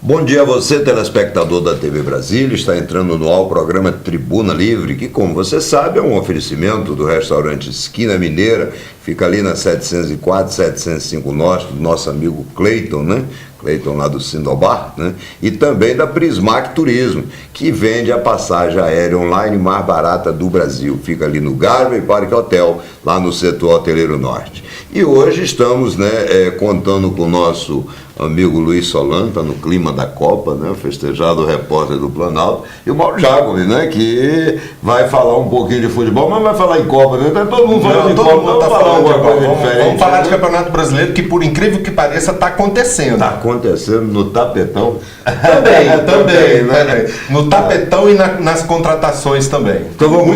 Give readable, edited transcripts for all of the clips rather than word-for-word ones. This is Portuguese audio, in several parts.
Bom dia a você, telespectador da TV Brasília. Está entrando no ar o programa Tribuna Livre, que, como você sabe, é um oferecimento do restaurante Esquina Mineira. Fica ali na 704, 705 Norte, do nosso amigo Cleiton, né? Cleiton lá do Sindobar, né? E também da Prismac Turismo, que vende a passagem aérea online mais barata do Brasil. Fica ali no Garvey Park Hotel, lá no setor hoteleiro norte. E hoje estamos, né, contando com o nosso amigo Luiz Solano, está no clima da Copa, né, festejado repórter do Planalto, e o Mauro Jacome, né, que vai falar um pouquinho de futebol, mas vai falar em Copa, né? Tá todo mundo falando de Copa, vamos falar alguma coisa diferente. Vamos falar de Campeonato Brasileiro, que por incrível que pareça está acontecendo. Está acontecendo no tapetão. Também, né? No tapetão e nas contratações também. Então vamos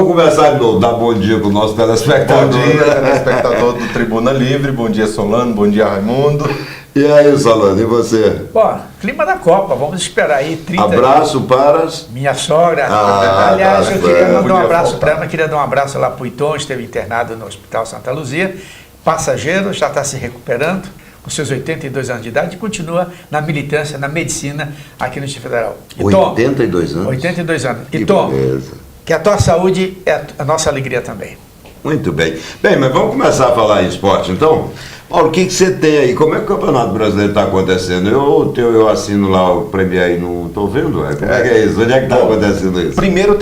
conversar de novo. Dá bom dia para o nosso telespectador. Bom dia, telespectador do Tribuna Livre. Bom dia, Solano. Bom dia, Raimundo. E aí, Solano, e você? Bom, clima da Copa, vamos esperar aí 30 abraço dias. para Minha sogra. Aliás, eu queria mandar um abraço para ela, queria dar um abraço lá para o Iton, esteve internado no Hospital Santa Luzia, passageiro, já está se recuperando, com seus 82 anos de idade, e continua na militância, na medicina, aqui no Distrito Federal. Iton, 82 anos? 82 anos. Que Iton, beleza. Que a tua saúde é a nossa alegria também. Muito bem. Bem, mas vamos começar a falar em esporte, então? Paulo, o que você tem aí? Como é que o Campeonato Brasileiro está acontecendo? Eu assino lá o Premier e não estou vendo. Como é que é isso? Onde é que está acontecendo isso? Primeiro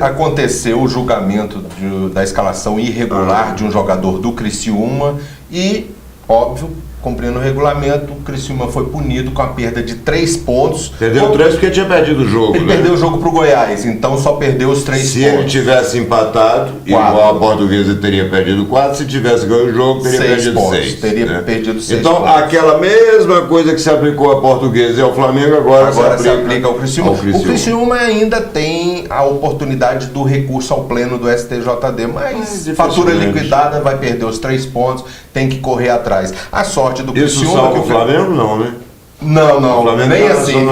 aconteceu o julgamento da escalação irregular de um jogador do Criciúma e, óbvio, cumprindo o regulamento, o Criciúma foi punido com a perda de 3 pontos. Perdeu 3 porque tinha perdido o jogo, Ele perdeu o jogo para o Goiás, então só perdeu os 3 pontos. Se ele tivesse empatado, igual a Portuguesa teria perdido 4, se tivesse ganho o jogo, teria perdido 6. Teria perdido 6 então, pontos. aquela mesma coisa que se aplicou à Portuguesa e ao Flamengo, agora se aplica ao Criciúma. O Criciúma ainda tem a oportunidade do recurso ao pleno do STJD, mas fatura liquidada, vai perder os 3 pontos, tem que correr atrás. A sorte do Criciúma... Isso salva o Flamengo, não, né? Não, nem assim.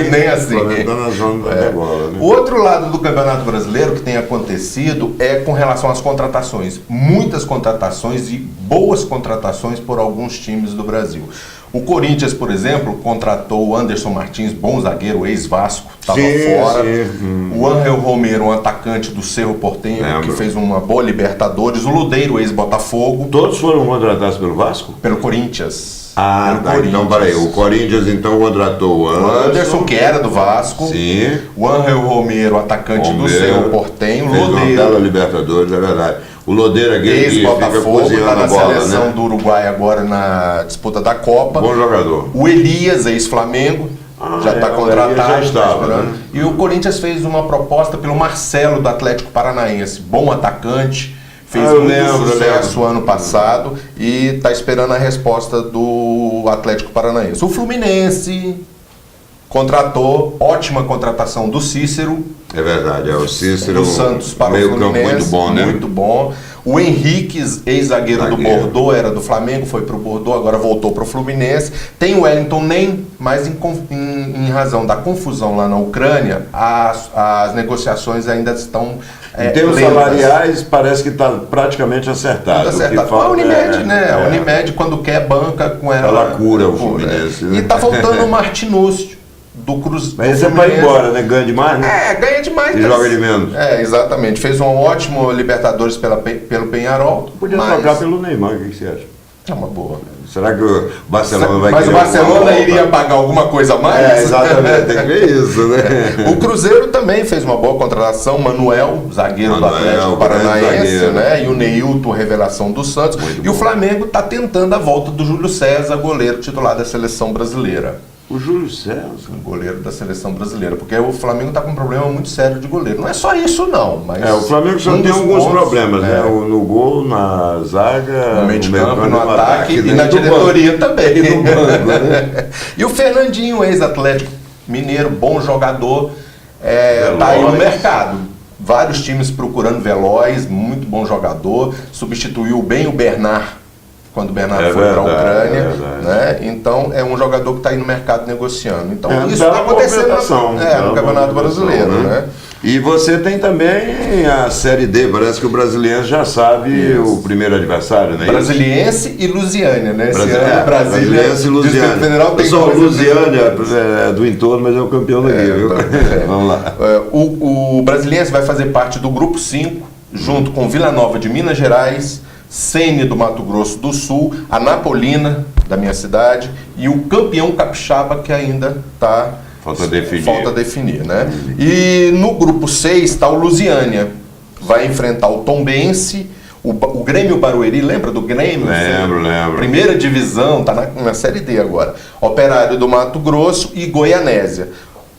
Nem assim. O Flamengo está na zona da bola, né? O outro lado do Campeonato Brasileiro que tem acontecido é com relação às contratações. Muitas contratações e boas contratações por alguns times do Brasil. O Corinthians, por exemplo, contratou o Anderson Martins, bom zagueiro, ex-Vasco, estava fora. O Ángel Romero, um atacante do Cerro Porteño, que fez uma boa Libertadores. O Ludeiro, ex-Botafogo. Todos foram contratados pelo Vasco? Pelo Corinthians. Então peraí, o Corinthians então contratou o Anderson, que era do Vasco. Sim. O Ángel Romero, atacante do Cerro Porteño. Fez uma bela Libertadores, é verdade. O Lodeira, ex-Botafogo, está na seleção do Uruguai agora na disputa da Copa. Bom jogador. O Elias, ex-Flamengo, já está contratado. Né? E o Corinthians fez uma proposta pelo Marcelo, do Atlético Paranaense. Bom atacante, fez muito sucesso ano passado e está esperando a resposta do Atlético Paranaense. O Fluminense contratou, ótima contratação do Cícero. É verdade, o Cícero do Santos para o Fluminense, muito bom, né? Muito bom. O Henrique, ex-zagueiro do Bordeaux, era do Flamengo, foi para o Bordeaux, agora voltou para o Fluminense. Tem o Wellington Nem, mas em razão da confusão lá na Ucrânia, as negociações ainda estão em termos salariais, parece que está praticamente acertado. A Unimed, né? A Unimed, quando quer, banca com ela. Ela cura o Fluminense. Né? E está faltando o Martinúcio do Cruzeiro. Mas esse é para ir embora, né? Ganha demais, né? Ganha demais. E joga de menos. Exatamente. Fez um ótimo Libertadores pelo Penharol. Podia trocar pelo Neymar, o que você acha? É uma boa. Será que o Barcelona vai Mas o Barcelona iria pagar alguma coisa a mais? Exatamente, tem que ver isso, né? O Cruzeiro também fez uma boa contratação, Manuel, zagueiro do Atlético Paranaense, né? E o Neilton, revelação do Santos. O Flamengo está tentando a volta do Júlio César, goleiro titular da seleção brasileira. O Júlio César? Goleiro da seleção brasileira, porque o Flamengo está com um problema muito sério de goleiro. Não é só isso não, mas... o Flamengo só tem alguns problemas, né? No gol, na zaga, no meio de campo, no ataque e na diretoria também. E no banco, né? E o Fernandinho, ex-Atlético Mineiro, bom jogador, está aí no mercado. Vários times procurando Veloz, muito bom jogador, substituiu bem o Bernard, quando o Bernardo foi para a Ucrânia, né? Então é um jogador que está aí no mercado negociando. Então isso está acontecendo no Campeonato Brasileiro, né? E você tem também a Série D, parece que o Brasiliense já sabe o primeiro adversário, né? Brasiliense e Lusiânia, né? Brasiliense e Lusiânia. Pessoal, Lusiânia é do entorno, mas é o campeão daqui, viu? Vamos lá. O Brasiliense vai fazer parte do grupo 5, junto com Vila Nova de Minas Gerais, Sene do Mato Grosso do Sul, a Napolina da minha cidade e o campeão capixaba que ainda está... Falta definir, né? E no grupo 6 está o Lusiânia. Vai enfrentar o Tombense, o Grêmio Barueri, lembra do Grêmio? Lembro. Primeira divisão, está na Série D agora. Operário do Mato Grosso e Goianésia.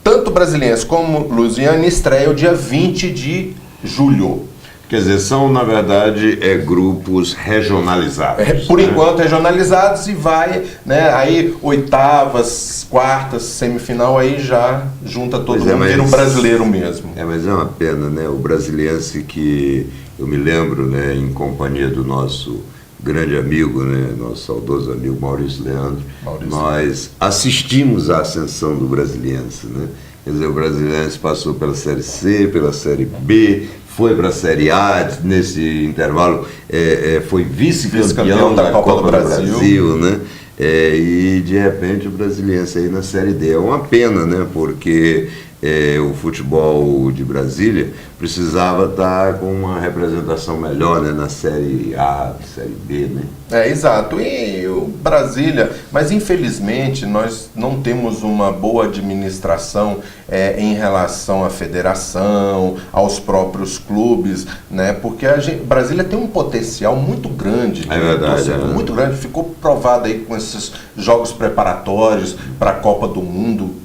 Tanto Brasiliense como Lusiânia estreia o dia 20 de julho. Quer dizer, são, na verdade, grupos regionalizados. Por enquanto, regionalizados, e vai, né, aí oitavas, quartas, semifinal, aí já junta todo mundo, vira um brasileiro mesmo. Mas é uma pena, né? O Brasiliense, que eu me lembro, né, em companhia do nosso grande amigo, né, nosso saudoso amigo Maurício Leandro, nós assistimos à ascensão do Brasiliense, né? Quer dizer, o Brasiliense passou pela Série C, pela Série B, foi para a Série A, nesse intervalo foi vice-campeão da Copa do Brasil, né? E de repente o Brasiliense aí na Série D. É uma pena, né? Porque o futebol de Brasília precisava estar com uma representação melhor, né, na Série A, Série B, né? Exato. E o Brasília, mas infelizmente nós não temos uma boa administração em relação à federação, aos próprios clubes, né? Porque Brasília tem um potencial muito grande. É verdade. Muito grande. Ficou provado aí com esses jogos preparatórios para a Copa do Mundo.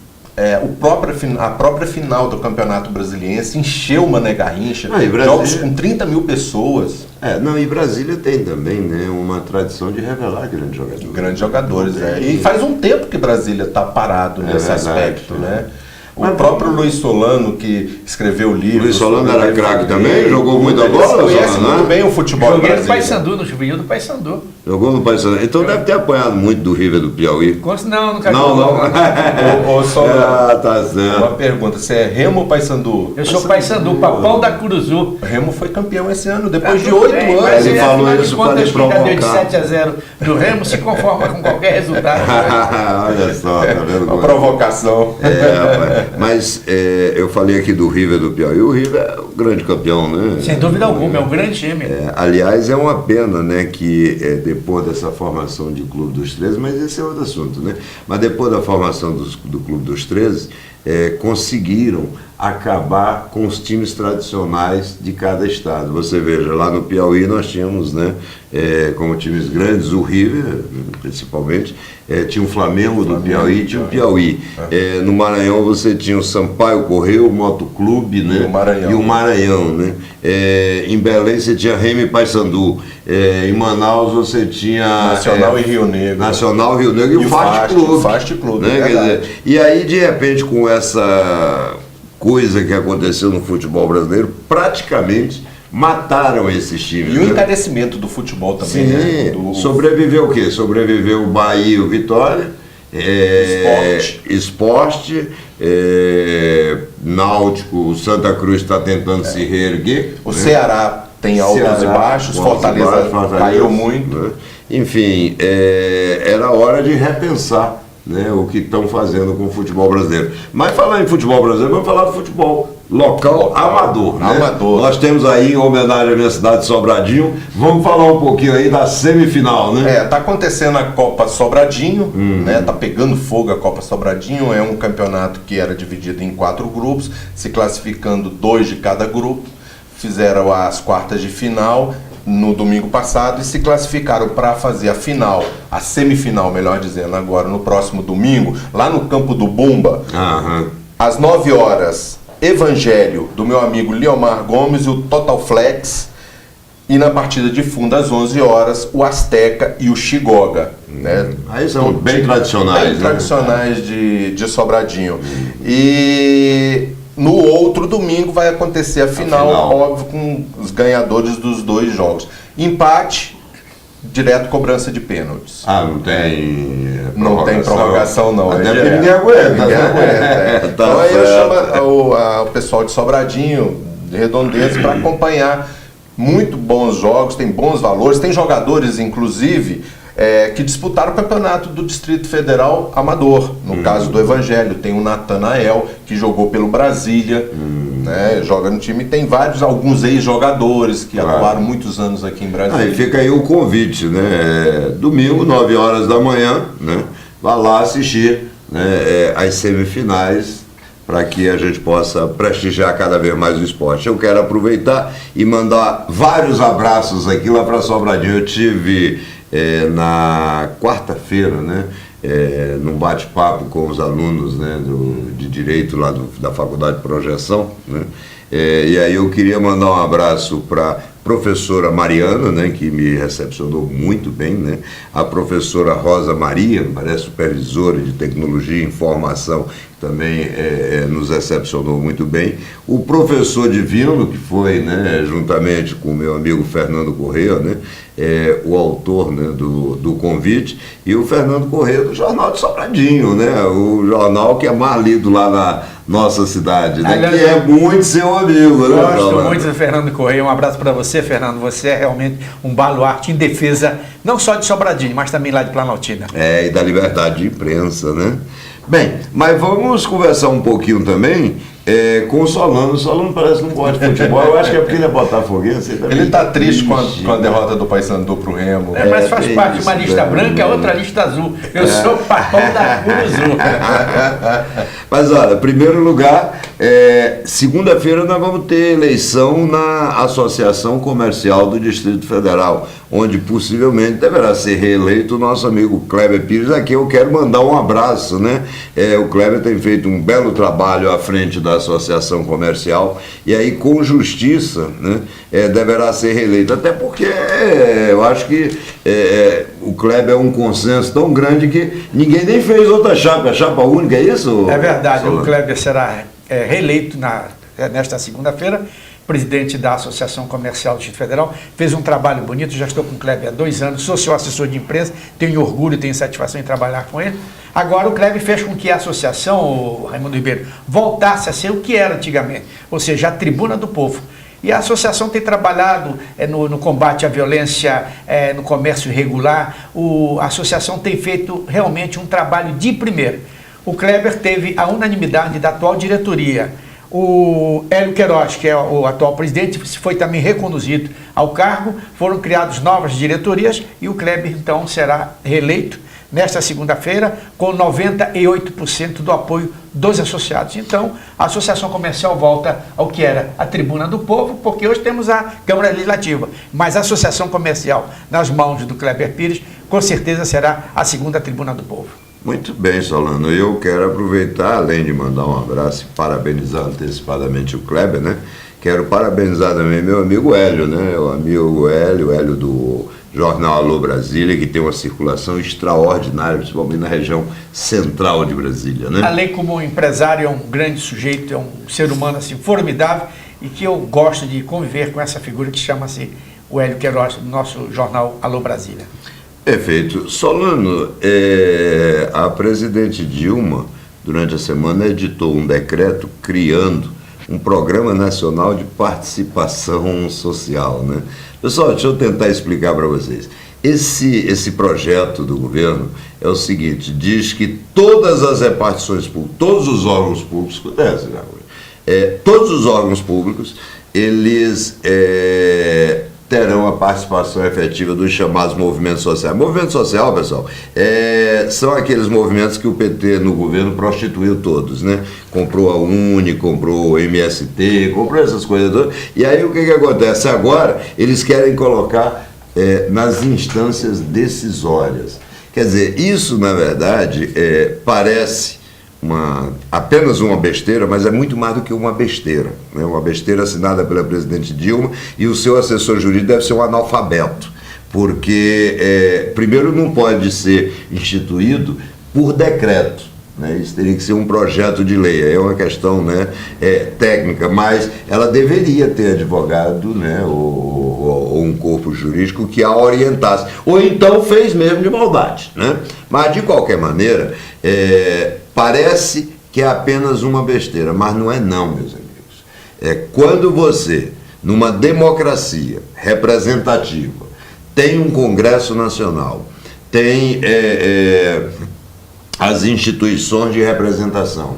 A própria final do Campeonato Brasiliense encheu Mané Garrincha, jogos com 30 mil pessoas. E Brasília tem também, né, uma tradição de revelar grandes jogadores. E faz um tempo que Brasília está parado nesse aspecto, né? O próprio Luiz Solano, que escreveu o livro... Luiz Solano era craque também? Jogou muita bola? Conhece muito bem o futebol brasileiro. Joguei no Paysandu, no juvenil do Paysandu. Jogou no Paysandu. Então deve ter apanhado muito do River do Piauí. Não, nunca Ô, Solano, tá certo. Uma pergunta, você é Remo ou Paysandu? Eu sou Paysandu, Papão da Curuzu. O Remo foi campeão esse ano, depois de 8 anos. Ele falou isso para lhe provocar. Deu de 7-0 do Remo, se conforma com qualquer resultado. Olha só, tá vendo? Uma provocação. Rapaz. Mas eu falei aqui do River do Piauí. O River é o grande campeão, né? Sem dúvida alguma, é um grande time. Aliás, é uma pena, né, que depois dessa formação de Clube dos 13, mas esse é outro assunto, né? Mas depois da formação do Clube dos 13, conseguiram acabar com os times tradicionais de cada estado. Você veja, lá no Piauí nós tínhamos, né, como times grandes, o River, principalmente, tinha o Flamengo do Piauí, tinha o Piauí. No Maranhão você tinha o Sampaio Correia, o Motoclube, né, e o Maranhão, né. Em Belém você tinha Remo e Paysandu. Em Manaus você tinha Nacional e Rio Negro. Nacional, Rio Negro e o Fast Clube. Né? Quer dizer, e aí, de repente, com essa coisa que aconteceu no futebol brasileiro, praticamente mataram esses times. E o encarecimento do futebol também. Sim, né? Sobreviveu o quê? Sobreviveu o Bahia e o Vitória. Esporte, Náutico, Santa Cruz está tentando se reerguer. O Ceará tem altos e baixos, Fortaleza caiu muito. Né? Enfim, era hora de repensar, né, o que estão fazendo com o futebol brasileiro. Mas falar em futebol brasileiro, vamos falar do futebol local amador. Né? Nós temos aí, em homenagem à minha cidade de Sobradinho, vamos falar um pouquinho aí da semifinal, né? Tá acontecendo a Copa Sobradinho, né? Tá pegando fogo a Copa Sobradinho, é um campeonato que era dividido em 4 grupos, se classificando 2 de cada grupo, fizeram as quartas de final no domingo passado e se classificaram para fazer a final, a semifinal, melhor dizendo, agora no próximo domingo, lá no campo do Bumba, às 9 horas, Evangelho, do meu amigo Leomar Gomes e o Total Flex, e na partida de fundo, às 11 horas, o Azteca e o Chigoga. Né? Aí são bem tradicionais. Bem tradicionais de Sobradinho. E no outro domingo vai acontecer a final, óbvio, com os ganhadores dos 2 jogos. Empate, direto cobrança de pênaltis. Ah, não tem prorrogação? Não tem prorrogação, não. Até É porque direto. ninguém aguenta. Ninguém aguenta. Tá Então aí eu certo. chamo o pessoal de Sobradinho, de Redondezas, para acompanhar muito bons jogos, tem bons valores, tem jogadores, inclusive, que disputaram o campeonato do Distrito Federal Amador. No caso do Evangelho, tem o Natanael, que jogou pelo Brasília, né, joga no time. Tem alguns ex-jogadores que atuaram muitos anos aqui em Brasília. Aí fica aí o convite, né? Domingo, 9 horas da manhã, né? Vá lá assistir, né, as semifinais, para que a gente possa prestigiar cada vez mais o esporte. Eu quero aproveitar e mandar vários abraços aqui lá para Sobradinho. Eu tive na quarta-feira, né, num bate-papo com os alunos, né, de Direito lá da Faculdade de Projeção, né, e aí eu queria mandar um abraço para a professora Mariana, né, que me recepcionou muito bem, né, a professora Rosa Maria, parece supervisora de Tecnologia e Informação, também nos recepcionou muito bem. O professor Divino, que foi, né, juntamente com o meu amigo Fernando Corrêa, né, o autor, né, do convite, e o Fernando Corrêa do Jornal de Sobradinho, né, o jornal que é mais lido lá na nossa cidade, né, que é muito seu amigo. Né, gosto muito do Fernando Corrêa. Um abraço para você, Fernando. Você é realmente um baluarte em defesa, não só de Sobradinho, mas também lá de Planaltina. E da liberdade de imprensa, né? Bem, mas vamos conversar um pouquinho também com o Solano. O Solano parece que não gosta de futebol. Eu acho que é porque ele é botafoguense. Ele está triste com a derrota do Paysandu pro Remo. Mas faz parte de uma lista branca e outra lista azul. Eu sou papão da cor azul. Mas olha, primeiro lugar, segunda-feira nós vamos ter eleição na Associação Comercial do Distrito Federal, onde possivelmente deverá ser reeleito o nosso amigo Kleber Pires. Aqui eu quero mandar um abraço, né? O Kleber tem feito um belo trabalho à frente da Associação Comercial e aí com justiça, né, deverá ser reeleito, até porque eu acho que o Kleber é um consenso tão grande que ninguém nem fez outra chapa única, é isso? É verdade, o Kleber será reeleito nesta segunda-feira, presidente da Associação Comercial do Distrito Federal, fez um trabalho bonito, já estou com o Kleber há 2 anos, sou seu assessor de imprensa, tenho orgulho, tenho satisfação em trabalhar com ele. Agora o Kleber fez com que a associação, o Raimundo Ribeiro, voltasse a ser o que era antigamente, ou seja, a tribuna do povo. E a associação tem trabalhado no combate à violência, no comércio irregular. A associação tem feito realmente um trabalho de primeira. O Kleber teve a unanimidade da atual diretoria. O Hélio Queiroz, que é o atual presidente, foi também reconduzido ao cargo, foram criadas novas diretorias e o Kleber então será reeleito nesta segunda-feira com 98% do apoio dos associados. Então, a Associação Comercial volta ao que era a Tribuna do Povo, porque hoje temos a Câmara Legislativa, mas a Associação Comercial nas mãos do Kleber Pires, com certeza será a segunda Tribuna do Povo. Muito bem, Solano. Eu quero aproveitar, além de mandar um abraço e parabenizar antecipadamente o Kleber, né? Quero parabenizar também meu amigo Hélio, né? O amigo Hélio do Jornal Alô Brasília, que tem uma circulação extraordinária, principalmente na região central de Brasília, né? Além como empresário, é um grande sujeito, é um ser humano assim formidável e que eu gosto de conviver com essa figura que chama-se o Hélio Queiroz, do nosso Jornal Alô Brasília. Perfeito. Solano, a presidente Dilma, durante a semana, editou um decreto criando um Programa Nacional de Participação Social, né? Pessoal, deixa eu tentar explicar para vocês. Esse projeto do governo é o seguinte, diz que todas as repartições públicas, todos os órgãos públicos, todos os órgãos públicos, eles terão a participação efetiva dos chamados movimentos sociais. Movimento social, pessoal, são aqueles movimentos que o PT no governo prostituiu todos, né? Comprou a Uni, comprou o MST, comprou essas coisas todas. E aí o que acontece? Agora eles querem colocar nas instâncias decisórias. Quer dizer, isso na verdade parece apenas uma besteira, mas é muito mais do que uma besteira, né? Uma besteira assinada pela presidente Dilma e o seu assessor jurídico deve ser um analfabeto, porque primeiro não pode ser instituído por decreto, né? Isso teria que ser um projeto de lei, é uma questão, né, técnica, mas ela deveria ter advogado, né, o ou um corpo jurídico que a orientasse. Ou então fez mesmo de maldade, né? Mas, de qualquer maneira, parece que é apenas uma besteira, mas não é não, meus amigos. Quando você, numa democracia representativa, tem um Congresso Nacional, tem as instituições de representação,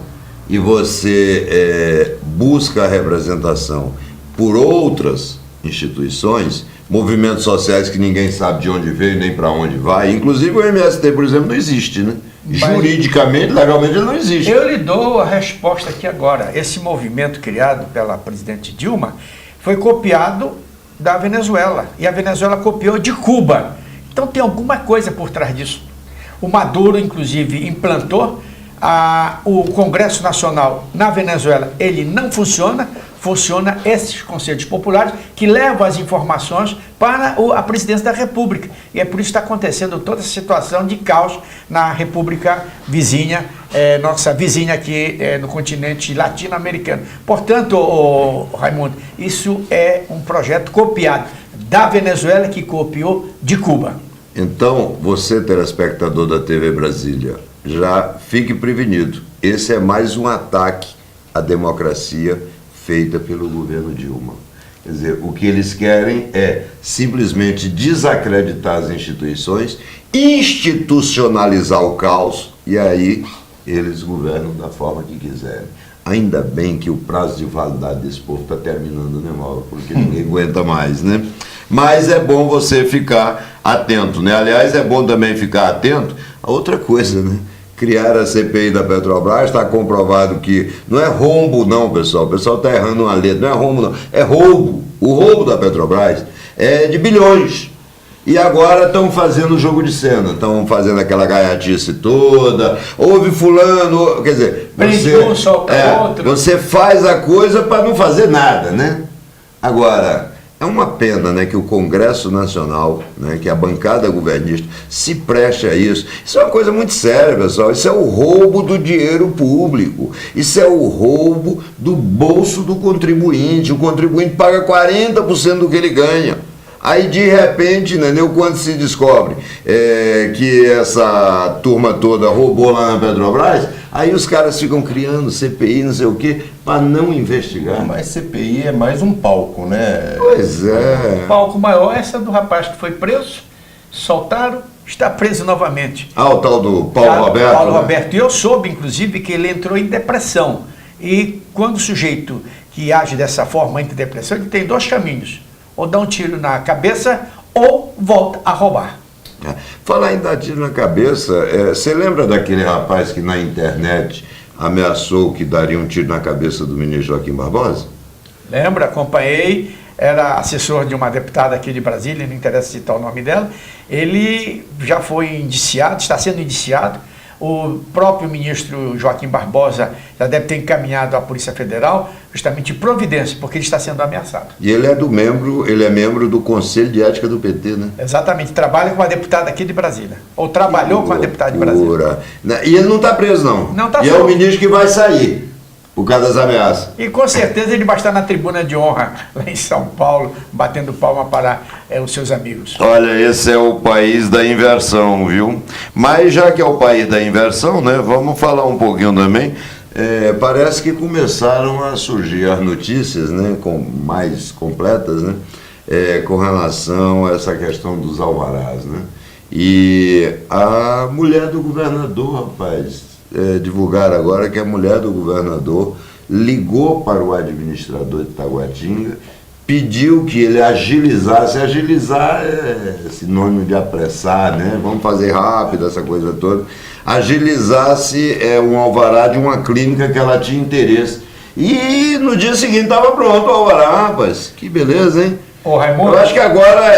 e você busca a representação por outras instituições, movimentos sociais que ninguém sabe de onde veio nem para onde vai, inclusive o MST, por exemplo, não existe, né? Mas, juridicamente, legalmente, ele não existe. Eu lhe dou a resposta aqui agora. Esse movimento criado pela presidente Dilma foi copiado da Venezuela, e a Venezuela copiou de Cuba. Então tem alguma coisa por trás disso. O Maduro, inclusive, implantou o Congresso Nacional na Venezuela. Ele não funciona esses conselhos populares que levam as informações para a presidência da República. E é por isso que está acontecendo toda essa situação de caos na República vizinha, nossa vizinha aqui no continente latino-americano. Portanto, Raimundo, isso é um projeto copiado da Venezuela, que copiou de Cuba. Então, você, telespectador da TV Brasília, já fique prevenido. Esse é mais um ataque à democracia feita pelo governo Dilma. Quer dizer, o que eles querem é simplesmente desacreditar as instituições, institucionalizar o caos, e aí eles governam da forma que quiserem. Ainda bem que o prazo de validade desse povo está terminando, né, Mauro? Porque ninguém aguenta mais, né? Mas é bom você ficar atento, né? Aliás, é bom também ficar atento a outra coisa, né? Criar a CPI da Petrobras, está comprovado que não é rombo não, pessoal. O pessoal está errando uma letra, não é rombo não, é roubo. O roubo da Petrobras é de bilhões. E agora estão fazendo o jogo de cena, estão fazendo aquela gaiatice toda, houve fulano, quer dizer, você faz a coisa para não fazer nada, né? Agora, é uma pena, né, que o Congresso Nacional, né, que a bancada governista se preste a isso. Isso é uma coisa muito séria, pessoal. Isso é o roubo do dinheiro público. Isso é o roubo do bolso do contribuinte. O contribuinte paga 40% do que ele ganha. Aí, de repente, né, quando se descobre que essa turma toda roubou lá na Petrobras, aí os caras ficam criando CPI, não sei o quê, para não investigar. Mas CPI é mais um palco, né? Pois é. O palco maior é essa do rapaz que foi preso, soltaram, está preso novamente. O tal do Paulo Roberto. Paulo Roberto. E eu soube, inclusive, que ele entrou em depressão. E quando o sujeito que age dessa forma, entra em depressão, ele tem dois caminhos. Ou dá um tiro na cabeça, ou volta a roubar. Falar em dar tiro na cabeça, você lembra daquele rapaz que na internet ameaçou que daria um tiro na cabeça do ministro Joaquim Barbosa? Lembra, acompanhei, era assessor de uma deputada aqui de Brasília, não interessa citar o nome dela. Ele já foi indiciado, está sendo indiciado. O próprio ministro Joaquim Barbosa já deve ter encaminhado à Polícia Federal justamente providência, porque ele está sendo ameaçado. E ele é membro do Conselho de Ética do PT, né? Exatamente, trabalha com a deputada aqui de Brasília, ou trabalhou com a deputada de Brasília. E ele não está preso, não. Não está preso. E é o ministro que vai sair, por causa das ameaças. E com certeza ele vai estar na tribuna de honra, lá em São Paulo, batendo palma para os seus amigos. Olha, esse é o país da inversão, viu? Mas já que é o país da inversão, né, vamos falar um pouquinho também. Parece que começaram a surgir as notícias, né, mais completas, né, com relação a essa questão dos alvarás, né? E a mulher do governador, rapaz, divulgaram agora que a mulher do governador ligou para o administrador de Taguatinga, pediu que ele agilizasse. Agilizar é sinônimo de apressar, né? Vamos fazer rápido essa coisa toda. Agilizasse um alvará de uma clínica que ela tinha interesse. E no dia seguinte estava pronto o alvará, rapaz. Que beleza, hein? Ô, Raimundo, eu acho que agora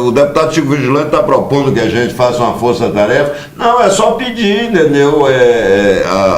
o deputado Chico Vigilante está propondo que a gente faça uma força-tarefa. Não, é só pedir, entendeu?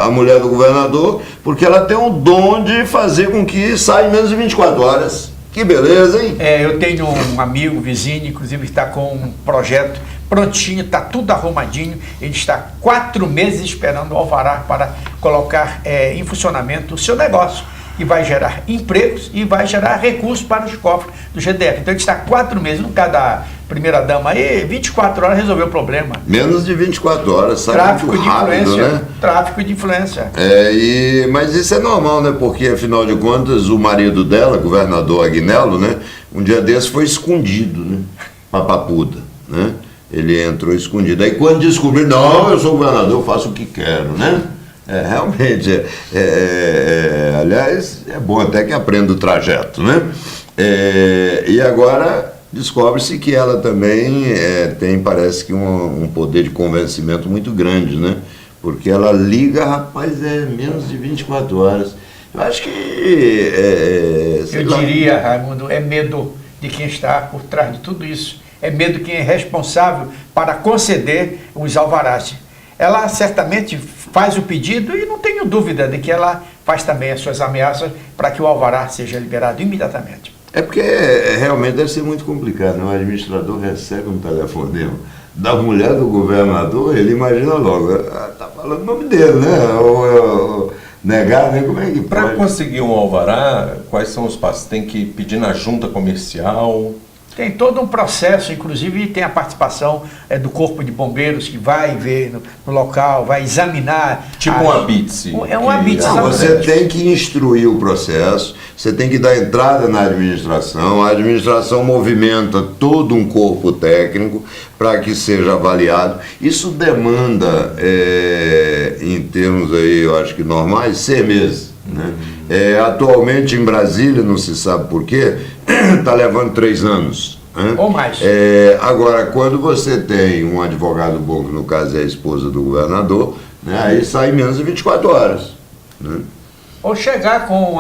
A mulher do governador, porque ela tem o dom de fazer com que saia em menos de 24 horas. Que beleza, hein? Eu tenho um amigo, vizinho, inclusive está com um projeto prontinho, está tudo arrumadinho. Ele está 4 meses esperando o alvará para colocar em funcionamento o seu negócio. que vai gerar empregos e vai gerar recursos para os cofres do GDF. Então a gente está 4 meses, no caso da primeira-dama aí, 24 horas resolveu o problema. Menos de 24 horas, sabe? Tráfico muito de rápido, influência. né? Tráfico de influência. Mas isso é normal, né? Porque, afinal de contas, o marido dela, governador Agnello, né? Um dia desse foi escondido, né? Papapuda, né? Ele entrou escondido. Aí quando descobriu, não, eu sou governador, eu faço o que quero, né? Realmente, aliás, é bom até que aprenda o trajeto, né? E agora descobre-se que ela também tem, parece que um poder de convencimento muito grande, né? Porque ela liga, rapaz, menos de 24 horas. Eu acho que... eu diria, Raimundo, é medo de quem está por trás de tudo isso. É medo de quem é responsável para conceder os alvarás. Ela certamente faz o pedido e não tenho dúvida de que ela faz também as suas ameaças para que o alvará seja liberado imediatamente. É porque realmente deve ser muito complicado, né? O administrador recebe um telefonema da mulher do governador, ele imagina logo, tá falando o nome dele, né? Ou negar, né? Como é que para conseguir um alvará, quais são os passos? Tem que pedir na junta comercial? Tem todo um processo, inclusive tem a participação do Corpo de Bombeiros que vai ver no local, vai examinar. Tipo um habite-se. É um habite-se. Você tem que instruir o processo, você tem que dar entrada na administração, a administração movimenta todo um corpo técnico para que seja avaliado. Isso demanda, em termos aí, eu acho que normais, 6 meses. Né? Atualmente em Brasília, não se sabe por quê, está levando 3 anos. Né? Ou mais. Agora, quando você tem um advogado bom, que no caso é a esposa do governador, né, aí sai menos de 24 horas. Né? Ou chegar com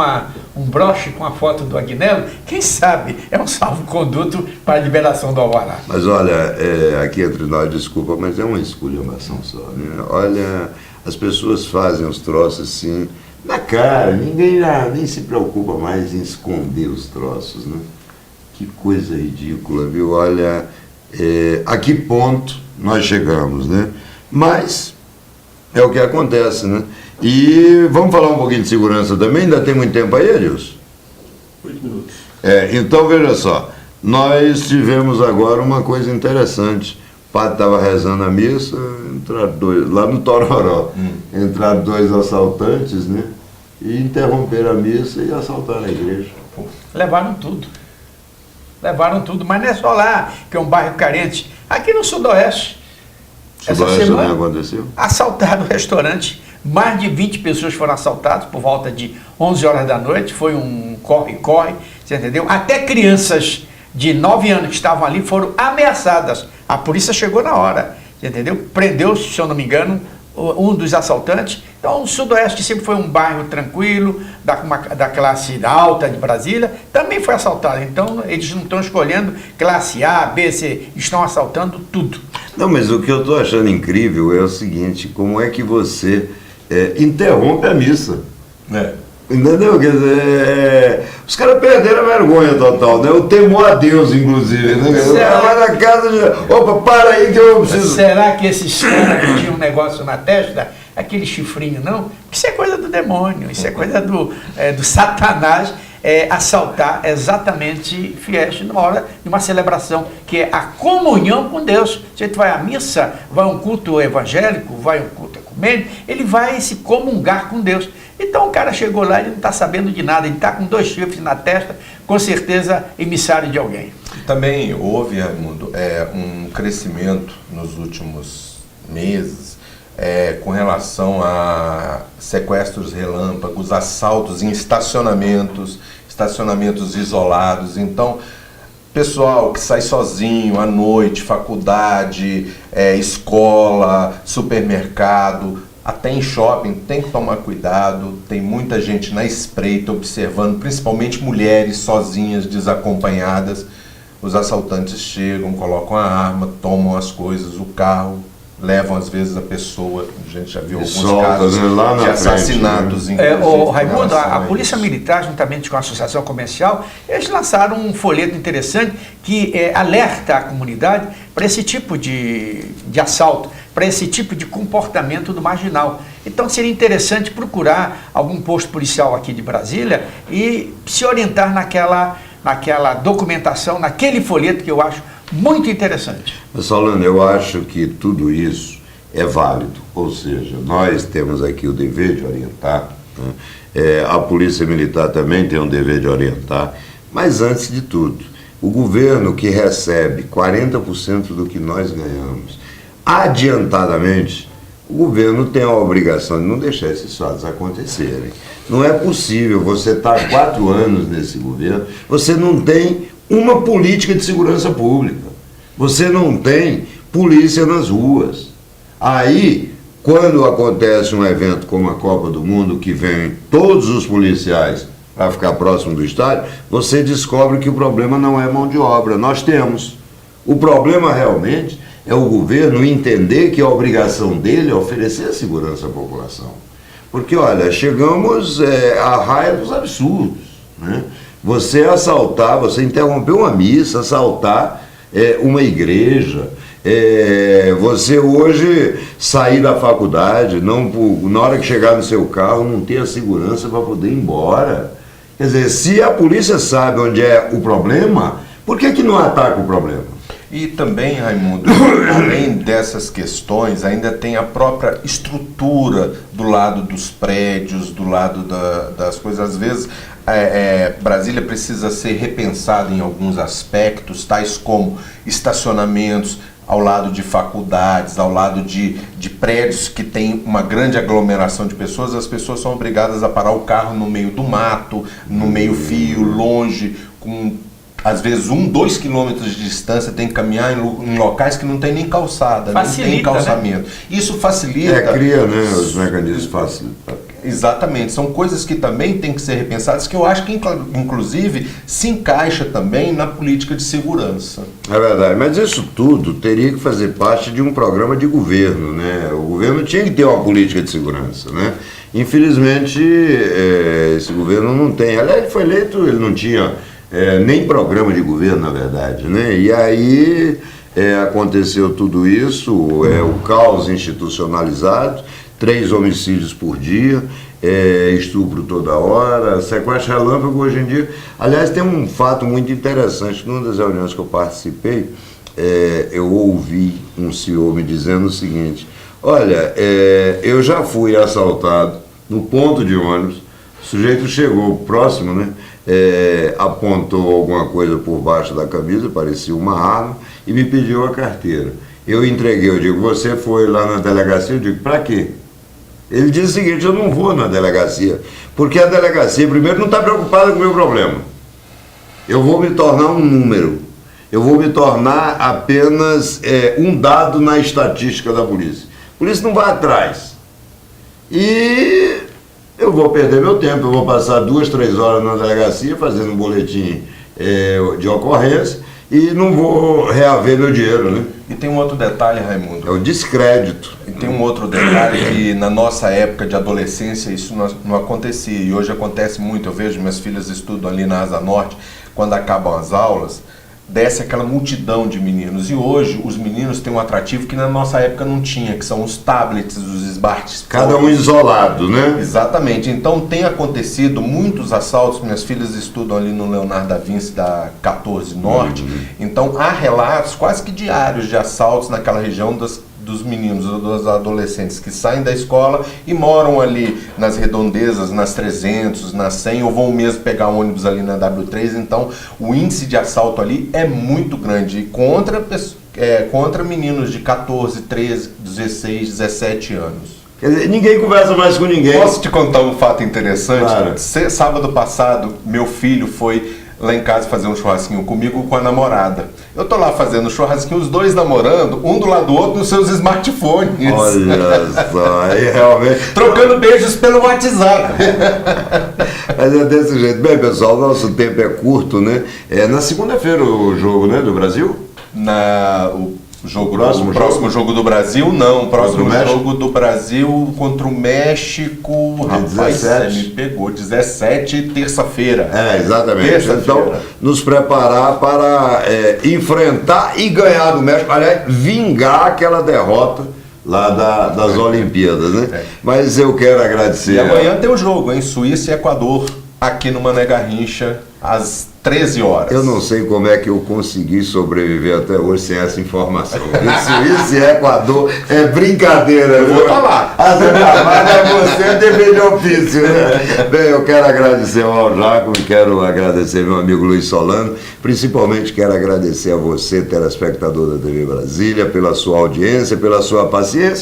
um broche com a foto do Agnello, quem sabe é um salvo-conduto para a liberação do alvará. Mas olha, aqui entre nós, desculpa, mas é uma esculhambação só. Né? Olha, as pessoas fazem os troços assim, na cara, ninguém nem se preocupa mais em esconder os troços, né? Que coisa ridícula, viu? Olha, a que ponto nós chegamos, né? Mas é o que acontece, né? E vamos falar um pouquinho de segurança também, ainda tem muito tempo aí, Edilson? 8 minutos. Então veja só, nós tivemos agora uma coisa interessante. O padre estava rezando a missa, entraram 2, lá no Tororó, entraram 2 assaltantes, né? E interromperam a missa e assaltaram a igreja. Levaram tudo, mas não é só lá, que é um bairro carente. Aqui no Sudoeste, essa semana, aconteceu? assaltaram o restaurante, mais de 20 pessoas foram assaltadas por volta de 11 horas da noite, foi um corre-corre, você entendeu? Até crianças de 9 anos que estavam ali foram ameaçadas. A polícia chegou na hora, entendeu? Prendeu, se eu não me engano, um dos assaltantes. Então o Sudoeste sempre foi um bairro tranquilo, da classe alta de Brasília, também foi assaltado. Então eles não estão escolhendo classe A, B, C, estão assaltando tudo. Não, mas o que eu estou achando incrível é o seguinte, como é que você interrompe a missa? Entendeu? Quer dizer, os caras perderam a vergonha total, né? O temor a Deus, inclusive. Né? Vai na casa de... Opa, para aí que eu preciso... Será que esses caras que tinham um negócio na testa, aquele chifrinho, não? Isso é coisa do demônio, isso é coisa do Satanás, assaltar exatamente fiéis na hora de uma celebração, que é a comunhão com Deus. Se ele vai à missa, vai a um culto evangélico, vai a um culto ecumênico, ele vai se comungar com Deus. Então o cara chegou lá e não está sabendo de nada, ele está com 2 chifres na testa, com certeza emissário de alguém. Também houve, Raimundo, um crescimento nos últimos meses com relação a sequestros relâmpagos, assaltos em estacionamentos isolados. Então, pessoal que sai sozinho à noite, faculdade, escola, supermercado, até em shopping, tem que tomar cuidado. Tem muita gente na espreita observando, principalmente mulheres sozinhas, desacompanhadas. Os assaltantes chegam, colocam a arma, tomam as coisas, o carro, levam às vezes a pessoa. A gente já viu alguns casos de assassinatos. Raimundo, a Polícia Militar, juntamente com a Associação Comercial, eles lançaram um folheto interessante que alerta a comunidade para esse tipo de assalto, para esse tipo de comportamento do marginal. Então seria interessante procurar algum posto policial aqui de Brasília e se orientar naquela documentação, naquele folheto que eu acho muito interessante. Solano, eu acho que tudo isso é válido, ou seja, nós temos aqui o dever de orientar, né? A Polícia Militar também tem um dever de orientar, mas antes de tudo, o governo que recebe 40% do que nós ganhamos, adiantadamente, o governo tem a obrigação de não deixar esses fatos acontecerem. Não é possível você estar há 4 anos nesse governo, você não tem uma política de segurança pública, você não tem polícia nas ruas. Aí, quando acontece um evento como a Copa do Mundo, que vem todos os policiais para ficar próximo do estádio, você descobre que o problema não é mão de obra, nós temos. O problema realmente é o governo entender que a obrigação dele é oferecer segurança à população. Porque, olha, chegamos à raia dos absurdos, né? Você assaltar, você interromper uma missa, assaltar uma igreja, você hoje sair da faculdade, na hora que chegar no seu carro, não ter a segurança para poder ir embora. Quer dizer, se a polícia sabe onde é o problema, por que não ataca o problema? E também, Raimundo, além dessas questões, ainda tem a própria estrutura do lado dos prédios, do lado das coisas. Às vezes, Brasília precisa ser repensada em alguns aspectos, tais como estacionamentos ao lado de faculdades, ao lado de prédios que tem uma grande aglomeração de pessoas. As pessoas são obrigadas a parar o carro no meio do mato, no meio-fio, longe, com às vezes 1-2 quilômetros de distância, tem que caminhar em locais que não tem nem calçada, facilita, nem tem calçamento. Né? Isso facilita. Cria, né, os mecanismos facilitam. Exatamente, são coisas que também têm que ser repensadas, que eu acho que inclusive se encaixa também na política de segurança. É verdade, mas isso tudo teria que fazer parte de um programa de governo, né? O governo tinha que ter uma política de segurança, né? Infelizmente, esse governo não tem. Aliás, ele foi eleito, ele não tinha nem programa de governo, na verdade, né? E aí aconteceu tudo isso, o caos institucionalizado, 3 homicídios por dia, estupro toda hora, sequestro relâmpago hoje em dia. Aliás, tem um fato muito interessante, numa das reuniões que eu participei, eu ouvi um senhor me dizendo o seguinte: olha, eu já fui assaltado no ponto de ônibus, o sujeito chegou próximo, né? Apontou alguma coisa por baixo da camisa, parecia uma arma, e me pediu a carteira. Eu entreguei, eu digo, você foi lá na delegacia? Eu digo, para quê? Ele diz o seguinte: eu não vou na delegacia, porque a delegacia, primeiro, não está preocupada com o meu problema. Eu vou me tornar um número, eu vou me tornar apenas um dado na estatística da polícia. A polícia não vai atrás. E eu vou perder meu tempo, eu vou passar 2-3 horas na delegacia fazendo um boletim de ocorrência e não vou reaver meu dinheiro, né? E tem um outro detalhe, Raimundo. É o descrédito. E tem um outro detalhe que na nossa época de adolescência isso não acontecia, e hoje acontece muito. Eu vejo minhas filhas estudam ali na Asa Norte, quando acabam as aulas, desce aquela multidão de meninos, e hoje os meninos têm um atrativo que na nossa época não tinha, que são os tablets, os smartphones. Cada um isolado, né? Exatamente, então tem acontecido muitos assaltos. Minhas filhas estudam ali no Leonardo da Vinci da 14 Norte, então há relatos quase que diários de assaltos naquela região dos meninos, dos adolescentes que saem da escola e moram ali nas redondezas, nas 300, nas 100, ou vão mesmo pegar ônibus ali na W3. Então o índice de assalto ali é muito grande contra meninos de 14, 13, 16, 17 anos. Quer dizer, ninguém conversa mais com ninguém. Posso te contar um fato interessante? Claro. Sábado passado, meu filho foi lá em casa fazer um churrasquinho comigo, com a namorada. Eu tô lá fazendo churrasquinho, os dois namorando, um do lado do outro nos seus smartphones. Olha só, aí realmente... Trocando beijos pelo WhatsApp. Mas é desse jeito. Bem, pessoal, nosso tempo é curto, né? Na segunda-feira o jogo, né, do Brasil? O próximo jogo do Brasil, não. O próximo jogo do Brasil contra o México, rapaz, 17. Me pegou, 17, terça-feira. Exatamente. Então, nos preparar para enfrentar e ganhar do México, aliás, vingar aquela derrota lá das Olimpíadas, né? Mas eu quero agradecer. E amanhã tem o jogo, hein? Suíça e Equador, aqui no Mané Garrincha, às 13 horas. Eu não sei como é que eu consegui sobreviver até hoje sem essa informação. Suíça e Equador é brincadeira. Eu vou estar lá. Mas você é dever de ofício, né? Bem, eu quero agradecer ao Jacob, quero agradecer meu amigo Luiz Solano, principalmente quero agradecer a você, telespectador da TV Brasília, pela sua audiência, pela sua paciência.